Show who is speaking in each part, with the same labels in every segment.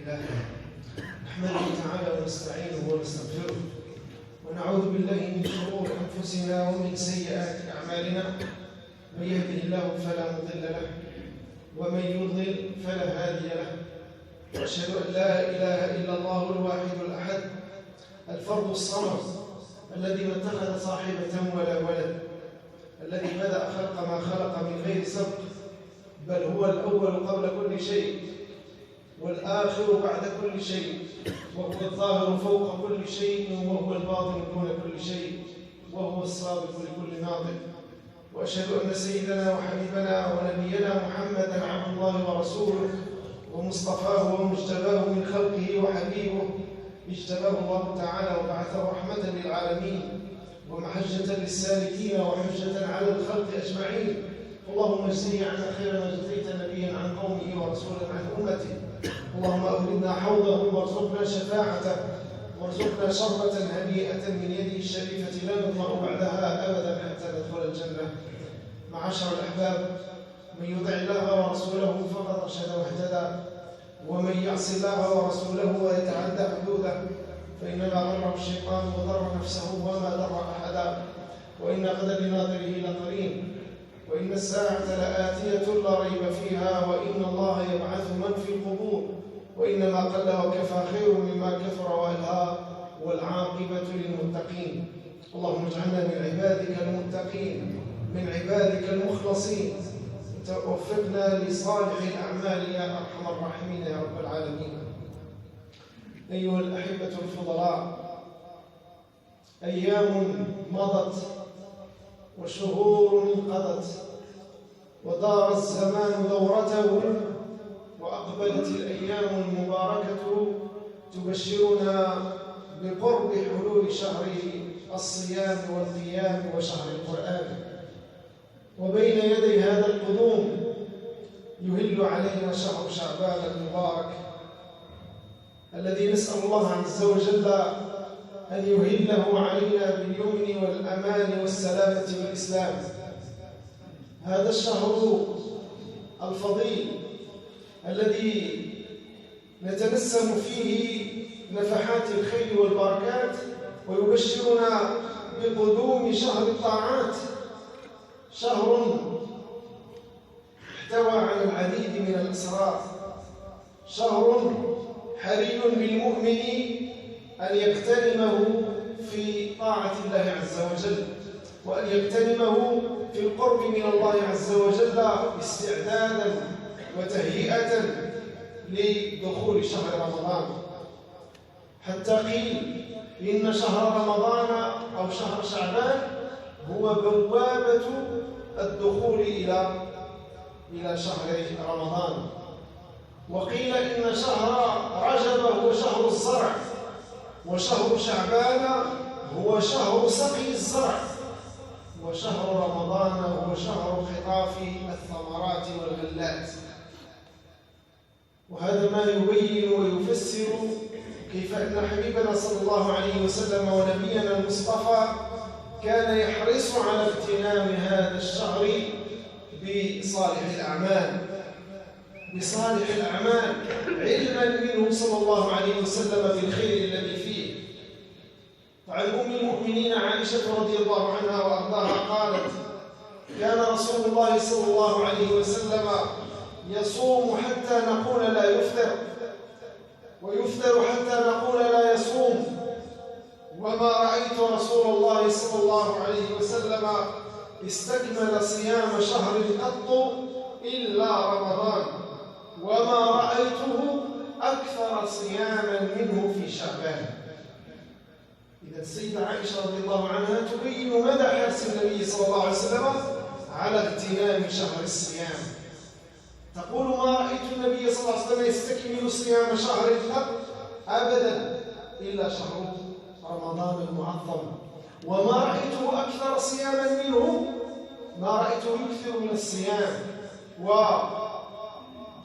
Speaker 1: لله نحمده تعالى ونستعينه ونستغفره ونعوذ بالله من شرور أنفسنا ومن سيئات أعمالنا. من يهده الله فلا مضل له ومن يضلل فلا هادي له. وأشهد أن لا إله إلا الله الواحد الأحد الفرد الصمد الذي ما اتخذ صاحبة ولا ولد، الذي بدأ خلق ما خلق من غير سبق، بل هو الأول قبل كل شيء والآخر بعد كل شيء، وهو الظاهر فوق كل شيء وهو الباطن دون كل شيء، وهو السابق لكل ناطق. وأشهد أن سيدنا وحبيبنا ونبينا محمدا عبد الله ورسوله ومصطفاه ومجتباه من خلقه وحبيبه، اجتباه الله تعالى وبعثه رحمة للعالمين ومحجة للسالكين وحجة على الخلق أجمعين. اللهم اجزه عنا خير ما جزيت نبيا عن قومه ورسولا عن أمته. اللهم أوردنا حوضه وارزقنا شفاعته وارزقنا شربة هنيئة من يده الشريفة لا نظمأ بعدها أبدا حتى ندخل الجنة. معاشر الأحباب، من يطع الله ورسوله فقد رشد واهتدى، ومن يعص الله ورسوله ويتعدى حدوده فإنما غره الشيطان وضر نفسه وما ضر أحدا. وإن قدر لناظره لقرين، وإن الساعة لآتية لا ريب فيها، وإن الله يبعث من في القبور، وإنما قل وكفى خير مما كثر وألهى، والعاقبة للمتقين. اللهم اجعلنا من عبادك المتقين، من عبادك المخلصين، توفقنا لصالح الأعمال يا أرحم الراحمين يا رب العالمين. أيها الأحبة الفضلاء، أيام مضت وشهور انقضت ودار الزمان دورته، وأقبلت الأيام المباركة تبشرنا بقرب حلول شهر الصيام والقيام وشهر القرآن. وبين يدي هذا القدوم يهل علينا شهر شعبان المبارك، الذي نسأل الله عز وجل أن يهله علينا باليمن والأمان والسلامة والإسلام. هذا الشهر الفضيل الذي نتنسم فيه نفحات الخير والبركات، ويبشرنا بقدوم شهر الطاعات، شهر احتوى على العديد من الأسرار، شهر حري بالمؤمن أن يغتنمه في طاعة الله عز وجل، وأن يغتنمه في القرب من الله عز وجل استعدادا وتهيئة لدخول شهر رمضان. حتى قيل إن شهر رمضان أو شهر شعبان هو بوابة الدخول إلى شهر رمضان. وقيل إن شهر رجب هو شهر الزرع، وشهر شعبان هو شهر سقي الزرع، وشهر رمضان هو شهر خطاف الثمرات والغلات. وهذا ما يبين ويفسر كيف أن حبيبنا صلى الله عليه وسلم ونبينا المصطفى كان يحرص على اغتنام هذا الشهر بصالح الأعمال، علما منه صلى الله عليه وسلم بالخير الذي فيه. فعن أم المؤمنين عائشة رضي الله عنها وأرضاها قالت: كان رسول الله صلى الله عليه وسلم يصوم حتى نقول لا يفطر، ويفطر حتى نقول لا يصوم، وما رأيت رسول الله صلى الله عليه وسلم استكمل صيام شهر قط إلا رمضان، وما رأيته أكثر صياما منه في شعبان. إذا السيدة عائشة رضي الله عنها تبين مدى حرص النبي صلى الله عليه وسلم على اغتنام شهر الصيام. تقول: ما رأيت النبي صلى الله عليه وسلم يستكمل صيام شهر قط أبدا إلا شهر رمضان المعظم، وما رأيته أكثر صياما منه، ما رأيته يكثر من الصيام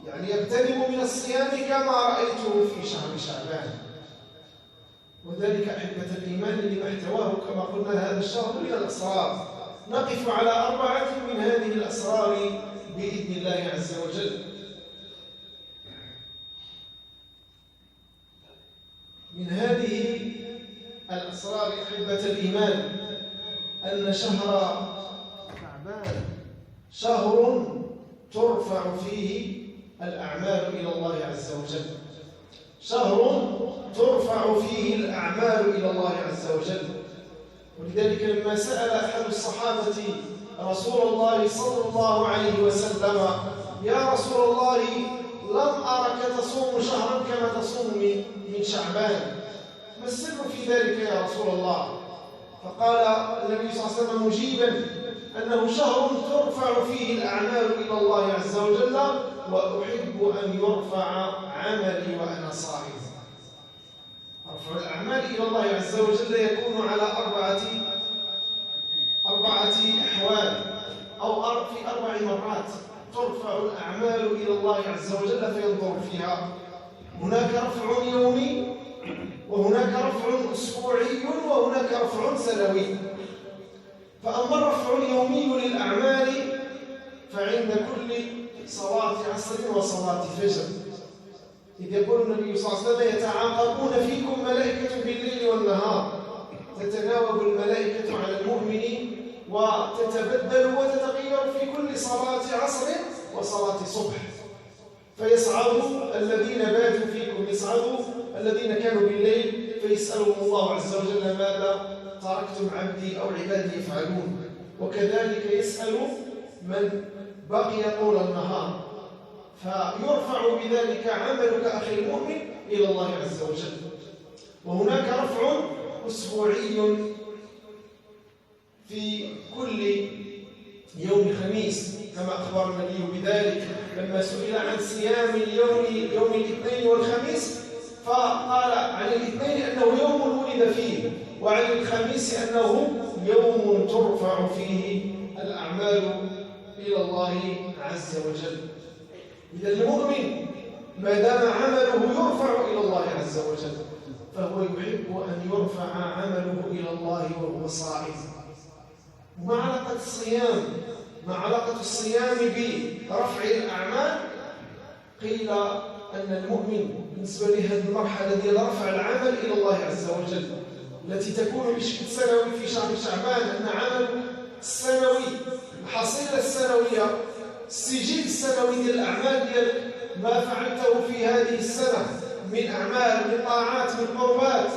Speaker 1: يعني يغتنم من الصيام كما رأيته في شهر شعبان. وذلك أحبة الإيمان لما احتواه كما قلنا هذا الشهر من الأسرار. نقف على 4 من هذه الأسرار بإذن الله عز وجل. من هذه الأسرار أحبة الإيمان أن شهر شعبان شهر ترفع فيه الأعمال إلى الله عز وجل، شهر ترفع فيه الأعمال إلى الله عز وجل. ولذلك لما سأل أحد الصحابة رسول الله صلى الله عليه وسلم: يا رسول الله، لم أرك تصوم شهرا كما تصوم من شعبان، ما السر في ذلك يا رسول الله؟ فقال النبي صلى الله عليه وسلم مجيبا أنه شهر ترفع فيه الأعمال إلى الله عز وجل، وأحب أن يرفع عملي وأنا صائم. رفع الأعمال إلى الله عز وجل يكون على أربعة أحوال أو في 4 مرات ترفع الأعمال إلى الله عز وجل فينظر فيها. هناك رفع يومي، وهناك رفع أسبوعي، وهناك رفع سنوي. فأما الرفع اليومي للأعمال فعند كل صلاة عصر وصلاة فجر، إذ يقول النبي صلى الله عليه وسلم: يتعاقبون فيكم ملائكة بالليل والنهار، تتناوب الملائكة على المؤمن وتتبدل وتتغير في كل صلاة عصر وصلاة صبح، فيصعد الذين باتوا فيكم، يصعد الذين كانوا بالليل، فيسألهم الله عز وجل: ماذا تركتم عبدي أو عبادي يفعلون؟ وكذلك يسأل من بقي طول النهار، فيرفع بذلك عملك أخي المؤمن إلى الله عز وجل. وهناك رفع أسبوعي في كل يوم خميس، كما أخبر النبي بذلك لما سئل عن صيام يوم الاثنين والخميس، فقال عن الاثنين أنه يوم ولد فيه، وعن الخميس أنه يوم ترفع فيه الأعمال إلى الله عز وجل. إذا المؤمن ما دام عمله يرفع إلى الله عز وجل فهو يحب أن يرفع عمله إلى الله وهو صائم. وما علاقة الصيام؟ ما علاقة الصيام برفع الأعمال؟ قيل أن المؤمن بالنسبة لهذه المرحلة ديال رفع العمل إلى الله عز وجل التي تكون بشكل سنوي في شهر شعبان، أن عمل السنوي، الحصيلة السنوية، السجل السنوي ديال الأعمال ديال ما فعلته في هذه السنة من أعمال، من طاعات، من قربات،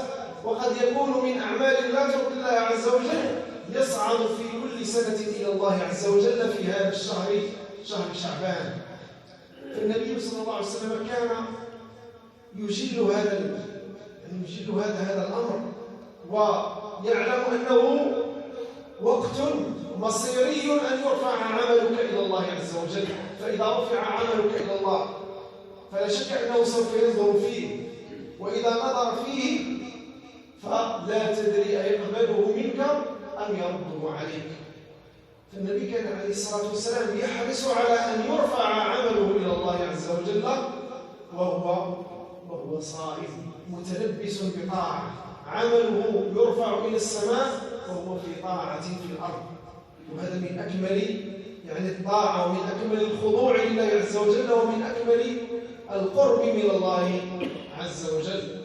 Speaker 1: وقد يكون من أعمال لا ترضي الله عز وجل، يصعد في كل سنة إلى الله عز وجل في هذا الشهر، شهر شعبان. فالنبي صلى الله عليه وسلم كان يجل هذا الأمر، ويعلم أنه وقت مصيري أن يرفع عملك إلى الله عز وجل. فإذا رفع عملك إلى الله فلا شك أنه سوف ينظر فيه، وإذا نظر فيه فلا تدري أيقبله منك أم يرده عليك. فالنبي كان عليه الصلاة والسلام يحرص على أن يرفع عمله إلى الله عز وجل وهو صائم متلبس بطاعة، عمله يرفع إلى السماء وهو في طاعة في الأرض. وهذا من أكمل الطاعة، ومن أكمل الخضوع لله عز وجل، ومن أكمل القرب من الله عز وجل.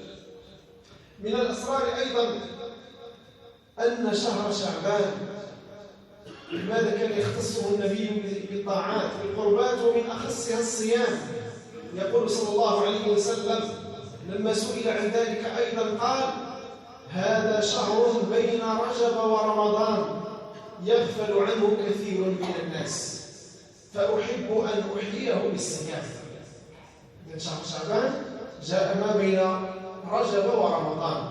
Speaker 1: من الأسرار أيضا أن شهر شعبان لماذا كان يختصه النبي بالطاعات بالقربات، ومن أخصها الصيام. يقول صلى الله عليه وسلم لما سئل عن ذلك أيضا قال: هذا شهر بين رجب ورمضان يغفل عنه كثير من الناس، فأحب أن أحييه بالصيام. من شهر شعبان جاء ما بين رجب ورمضان،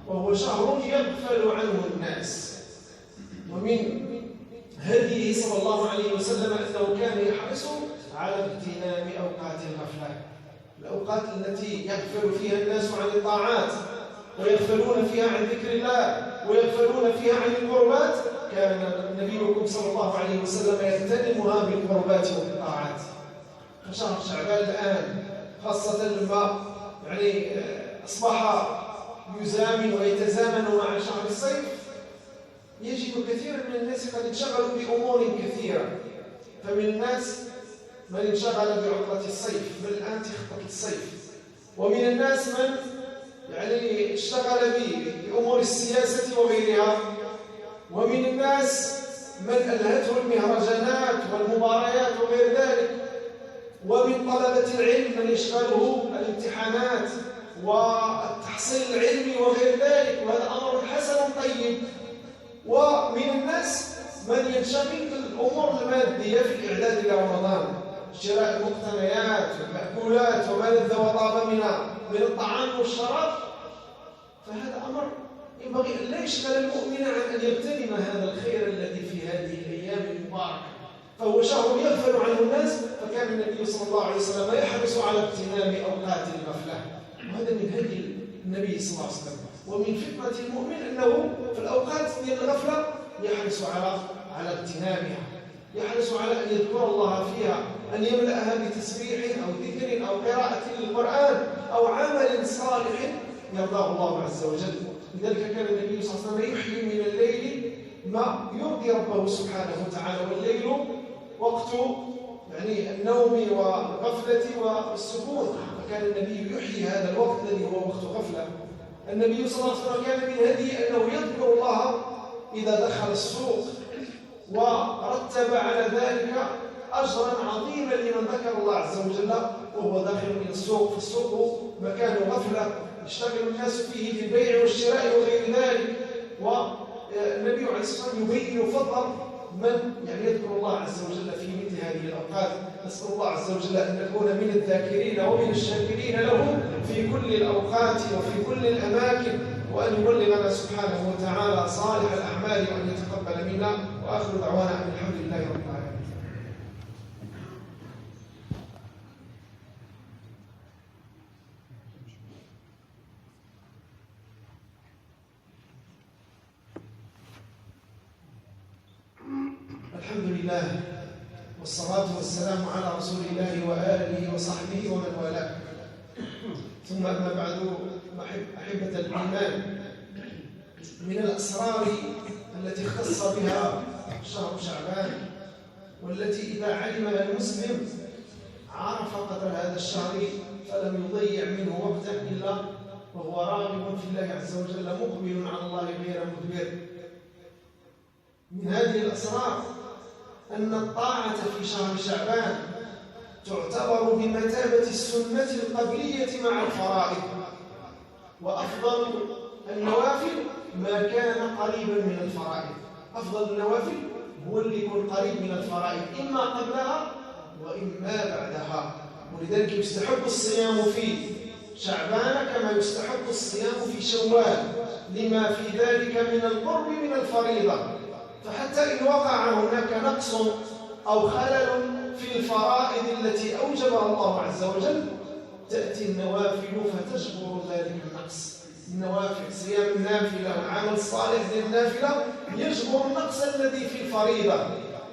Speaker 1: وهو شهر يغفل عنه الناس. ومن هديه صلى الله عليه وسلم أنه كان يحرص على اغتنام أوقات الغفلة، الأوقات التي يغفل فيها الناس عن الطاعات، ويغفلون فيها عن ذكر الله، ويغفلون فيها عن القربات، كان نبيكم صلى الله عليه وسلم يغتنمها بالقربات وبالطاعات. فشهر شعبان الآن خاصة لما أصبح يزامن ويتزامن مع شهر الصيف، يجد كثيرا من الناس قد انشغلوا بأمور كثيرة. فمن الناس من انشغل بعطلة الصيف، من الآن تخطط الصيف، ومن الناس من يعني اشتغل بأمور السياسة وغيرها، ومن الناس من ألهته المهرجانات والمباريات وغير ذلك، ومن طلبة العلم من يشغله الامتحانات والتحصيل العلمي وغير ذلك، وهذا أمر حسن طيب. ومن الناس من ينشغل بالأمور المادية في الإعداد لرمضان، شراء المقتنيات والمأكولات وما لذ وطاب من الطعام والشراب، فهذا أمر ينبغي أن لا يشغل المؤمن عن أن يغتنم هذا الخير الذي في هذه الأيام المباركة، فهو شهر يغفل عنه الناس. فكان النبي صلى الله عليه وسلم يحرص على اغتنام أوقات الغفلة، وهذا من هدي النبي صلى الله عليه وسلم. ومن فتنة المؤمن أنه في الأوقات الغفلة يحرص على اغتنامها، يحرص على أن يذكر الله فيها، أن يملأها بتسبيح أو ذكر أو قراءة للقرآن أو عمل صالح يرضاه الله عز وجل. لذلك كان النبي صلى الله عليه وسلم يحيي من الليل ما يرضي ربه سبحانه وتعالى، والليل وقت يعني النوم والغفلة والسكون، فكان النبي يحيي هذا الوقت الذي هو وقت غفلة. النبي صلى الله عليه وسلم كان من هديه أنه يذكر الله إذا دخل السوق، ورتب على ذلك أجرا عظيما لمن ذكر الله عز وجل وهو داخل من السوق. فالسوق مكان غفلة يشتغل الناس فيه في البيع والشراء وغير ذلك، والنبي عليه الصلاة والسلام يبين فضل من يعني يذكر الله عز وجل في مثل هذه الأوقات. نسأل الله عز وجل أن نكون من الذاكرين ومن الشاكرين له في كل الأوقات وفي كل الأماكن، وأن يبلغنا سبحانه وتعالى صالح الأعمال وأن يتقبل منا. وآخر دعوانا أن الحمد لله رب العالمين. الحمد لله والصلاة والسلام على رسول الله وآله وصحبه ومن والاه، ثم أما بعد، أحبة الإيمان، من الأسرار التي اختص بها شهر شعبان، والتي إذا علمها المسلم عرف قدر هذا الشهر فلم يضيع منه وقتا إلا وهو راغب في الله عز وجل مقبل على الله غير مدبر. من هذه الأسرار أن الطاعة في شهر شعبان تعتبر بمثابة السنة القبلية مع الفرائض، وأفضل النوافل ما كان قريبا من الفرائض. أفضل النوافل هو اللي يكون قريب من الفرائض، إما قبلها وإما بعدها. ولذلك يستحب الصيام في شعبان كما يستحب الصيام في شوال، لما في ذلك من القرب من الفريضة. فحتى إن وقع هناك نقص أو خلل في الفرائض التي أوجبها الله عز وجل، تأتي النوافل فتجبر ذلك النقص. النوافل، صيام النافلة والعمل الصالح للنافلة يجبر النقص الذي في الفريضة،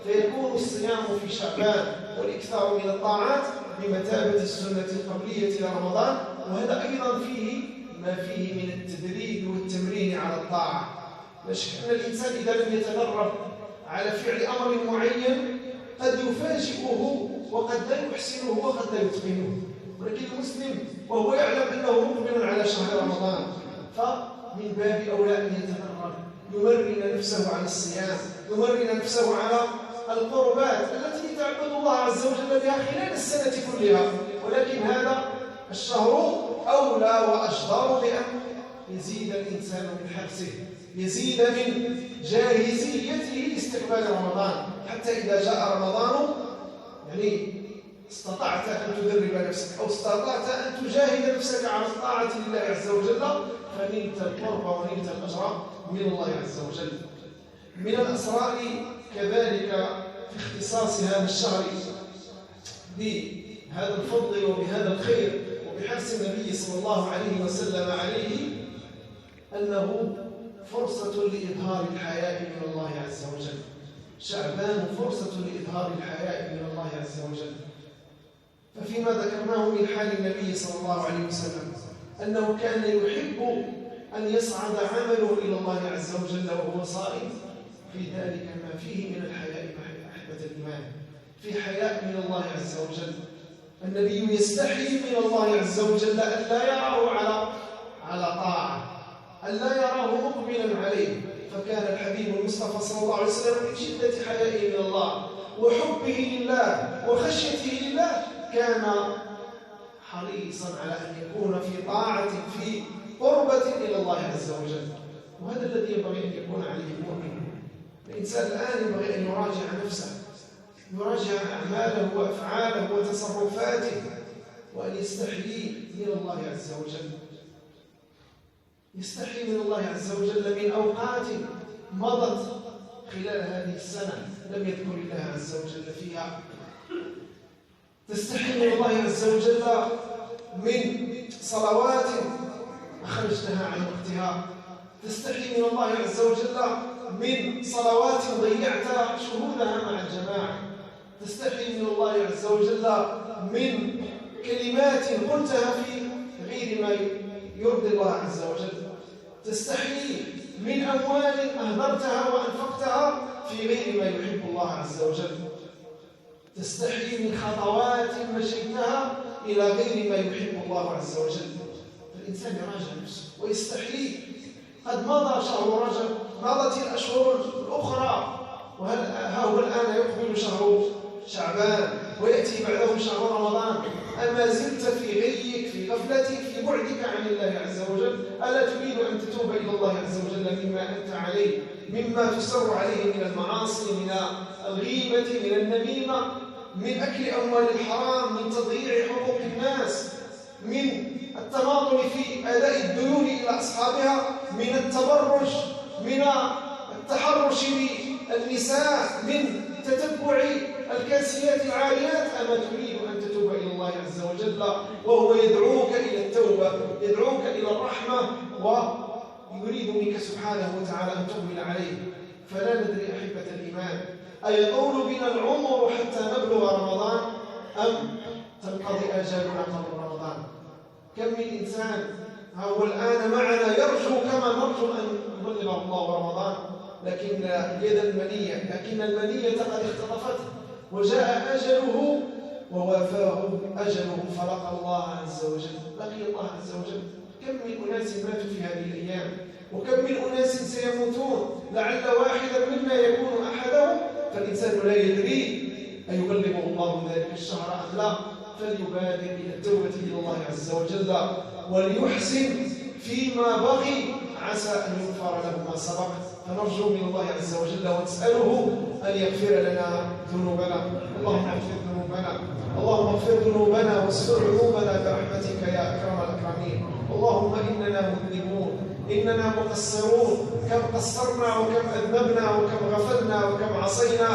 Speaker 1: فيكون الصيام في شعبان والإكثار من الطاعات بمثابة السنة القبلية لرمضان. وهذا أيضا فيه ما فيه من التدريب والتمرين على الطاعة. لا شك أن الإنسان إذا لم يتدرب على فعل أمر معين قد يفاجئه وقد لا يحسنه وقد لا يتقنه. ولكن المسلم وهو يعلم أنه مقبل على شهر رمضان، فمن باب أولى أن يتدرب، يمرن نفسه على الصيام، يمرن نفسه على القربات التي تعبد الله عز وجل بها خلال السنة كلها. ولكن هذا الشهر أولى وأجدر بأن يزيد الإنسان من حرصه، يزيد من جاهزيته لاستقبال رمضان، حتى إذا جاء رمضان يعني استطعت أن تدرب نفسك أو استطعت أن تجاهد نفسك على الطاعة لله عز وجل، فنلت القرب ونلت الأجر من الله عز وجل. من الأسرار كذلك في اختصاص هذا الشهر بهذا الفضل وبهذا الخير وبحرص النبي صلى الله عليه وسلم عليه أنه فرصة لإظهار الحياء من الله عز وجل. شعبان فرصة لإظهار الحياء من الله عز وجل. ففيما ذكرناه من حال النبي صلى الله عليه وسلم أنه كان يحب أن يصعد عمله إلى الله عز وجل وهو صائم، في ذلك ما فيه من الحياء أحبة الإيمان، في حياء من الله عز وجل. النبي يستحي من الله عز وجل أن لا يراه على طاعة، أن لا يراه مقبلا عليه. فكان الحبيب المصطفى صلى الله عليه وسلم من شدة حيائه من الله وحبه لله وخشيته لله كان حريصا على أن يكون في طاعة في قربة إلى الله عز وجل. وهذا الذي ينبغي أن يكون عليه المؤمن. الإنسان الآن ينبغي أن يراجع نفسه، يراجع أعماله وأفعاله وتصرفاته، وأن يستحيي من الله عز وجل، يستحي من الله عز وجل من أوقات مضت خلال هذه السنة لم يذكر الله عز وجل فيها. تستحي من الله عز وجل من صلوات أخرجتها عن وقتها، تستحي من الله عز وجل من صلوات ضيعت شهودها مع الجماعة، تستحي من الله عز وجل من كلمات قلتها في غير ما يرضي الله عز وجل، تستحي من أموال أهدرتها وأنفقتها في غير ما يحب الله عز وجل، تستحي من خطوات مشيتها إلى غير ما يحب الله عز وجل. فالإنسان يراجع نفسه ويستحي. قد مضى شهر رجب، مضت الأشهر الأخرى، وها هو الآن يقبل شهر شعبان ويأتي بعده شهر رمضان. أما زلت في غيك، في غفلتك، في بعدك عن الله عز وجل؟ ألا تريد أن تتوب إلى الله عز وجل مما أنت عليه، مما تسر عليه من المعاصي، من الغيبة، من النميمة، من أكل أموال الحرام، من تضييع حقوق الناس، من التماطل في أداء الديون إلى أصحابها، من التبرج، من التحرش بالنساء، من تتبع الكاسيات العاريات؟ أما تريد أن تتوب إلى الله عز وجل وهو يدعوك إلى التوبة، يدعوك إلى الرحمة، ويريد منك سبحانه وتعالى أن تقبل عليه. فلا ندري أحبة الإيمان، أيطول بنا العمر حتى نبلغ رمضان أم تنقضي آجالنا قبل رمضان؟ كم من إنسان هو الآن معنا يرجو كما نرجو أن يبلغ الله رمضان، لكن يد المنية، لكن المنية قد اختطفته وجاء أجله ووافاه أجله فلقى الله عز وجل، لقي الله عز وجل. كم من أناس ماتوا في هذه الأيام، وكم من أناس سيموتون، لعل واحدا منا يكون أحدهم. فالإنسان لا يدري أيبلغه الله ذلك الشهر أم لا، فليبادر إلى التوبة إلى الله عز وجل وليحسن فيما بقي، عسى أن يغفر له ما سبق. فنرجو من الله عز وجل ونسأله أن يغفر لنا ذنوبنا. اللهم اغفر ذنوبنا، اللهم اغفر ذنوبنا واستر عيوبنا برحمتك يا أكرم الأكرمين. اللهم إننا مذنبون، إننا مقصرون، كم قصرنا وكم أذنبنا وكم غفلنا وكم عصينا.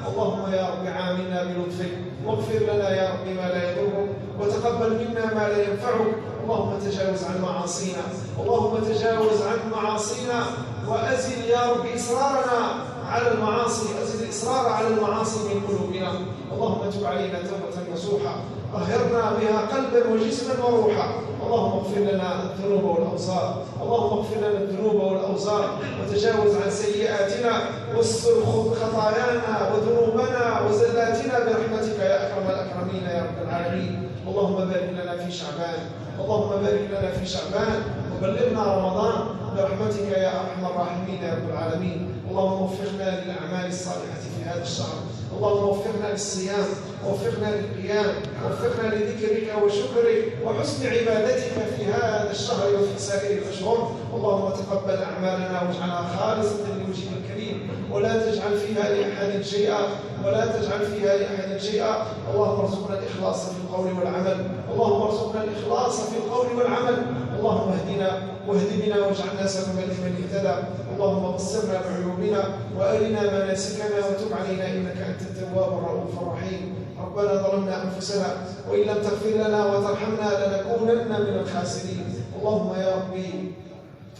Speaker 1: اللهم يا رب عاملنا بلطفك، واغفر لنا يا رب ما لا يضرك، وتقبل منا ما لا ينفعك. اللهم تجاوز عن معاصينا، اللهم تجاوز عن معاصينا، وأزل يا رب إصرارنا على المعاصي، أزل الإصرار على المعاصي من قلوبنا. اللهم تب علينا توبة نصوحا طهرنا بها قلبا وجسما وروحا. اللهم اغفر لنا الذنوب والأوزار، اللهم اغفر لنا الذنوب والأوزار، وتجاوز عن سيئاتنا، واستر خطايانا وذنوبنا وزلاتنا برحمتك يا أكرم الأكرمين يا رب العالمين. اللهم بارك لنا في شعبان، اللهم بارك لنا في شعبان، وبلغنا رمضان برحمتك يا أرحم الراحمين يا رب العالمين. اللهم وفقنا للأعمال الصالحة في هذا الشهر، اللهم وفقنا للصيام، وفقنا للقيام، وفقنا لذكرك وشكرك وحسن عبادتك في هذا الشهر وفي سائر الأشهر. اللهم تقبل أعمالنا واجعلها خالصة لوجهك الكريم، ولا تجعل فيها لأحد شيئا، ولا تجعل فيها لأحد شيئا. اللهم ارزقنا الإخلاص في القول والعمل، اللهم ارزقنا الإخلاص في القول والعمل. اللهم اهدنا واهد بنا واجعلنا سببا لمن اهتدى. اللهم بصرنا بعيوبنا وارنا مناسكنا وتب علينا انك انت التواب الرؤوف الرحيم. ربنا ظلمنا انفسنا وان لم تغفر لنا وترحمنا لنكونن من الخاسرين. اللهم يا ربي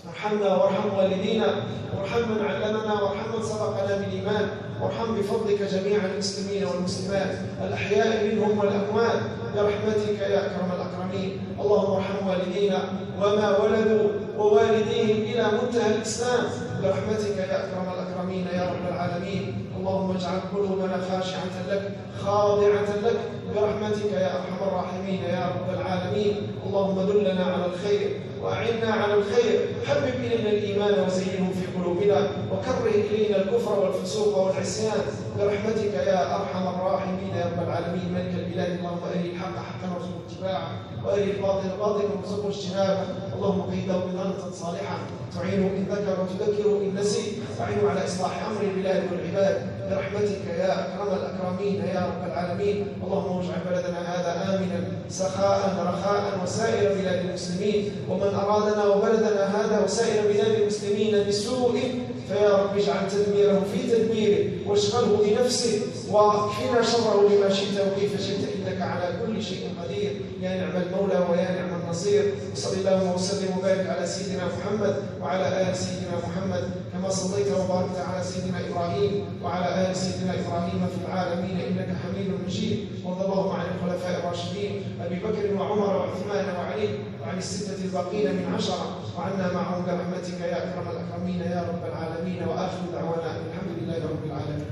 Speaker 1: ارحمنا وارحم والدينا، وارحم من علمنا، وارحم من سبقنا بالايمان، وارحم بفضلك جميع المسلمين والمسلمات الاحياء منهم والاموات برحمتك يا اكرم الاكرمين. اللهم ارحم والدينا وما ولدوا ووالديهم الى منتهى الاسلام برحمتك يا اكرم الاكرمين يا رب العالمين. اللهم اجعل قلوبنا خاشعه لك خاضعه لك برحمتك يا ارحم الراحمين يا رب العالمين. اللهم دلنا على الخير وأعنا على الخير. حبب إلينا الإيمان وزينه في قلوبنا وكره إلينا الكفر والفسوق والعصيان برحمتك يا أرحم الراحمين يا رب العالمين. ملك البلاد اللهم أري الحق حقا وارزقنا اتباعه وأري الباطل باطلا وارزقنا اجتنابه. اللهم قيده بظنة صالحة تعينه إن ذكر وتذكره إن نسي، تعينه على إصلاح أمر البلاد والعباد برحمتك يا أكرم الأكرمين يا رب العالمين. اللهم اجعل بلدنا هذا آمنا سخاء رخاء وسائر بلاد المسلمين، ومن أرادنا وبلدنا هذا وسائر بلاد المسلمين بسوء فيا رب اجعل تدميره في تدبيره واشغله بنفسه واكفنا شره لما شئت وكيف شئت انك على كل شيء قدير يا نعم المولى ويا نعم النصير. وصل اللهم وسلم وبارك على سيدنا محمد وعلى ال سيدنا محمد كما صليت وباركت على سيدنا ابراهيم وعلى ال سيدنا ابراهيم في العالمين انك حميد مجيد. وارض اللهم عن الخلفاء الراشدين ابي بكر وعمر وعثمان وعلي وعن الستة الباقين من 10 وعنا معهم برحمتك يا أكرم الأكرمين يا رب العالمين. وآخر دعوانا الحمد لله رب العالمين.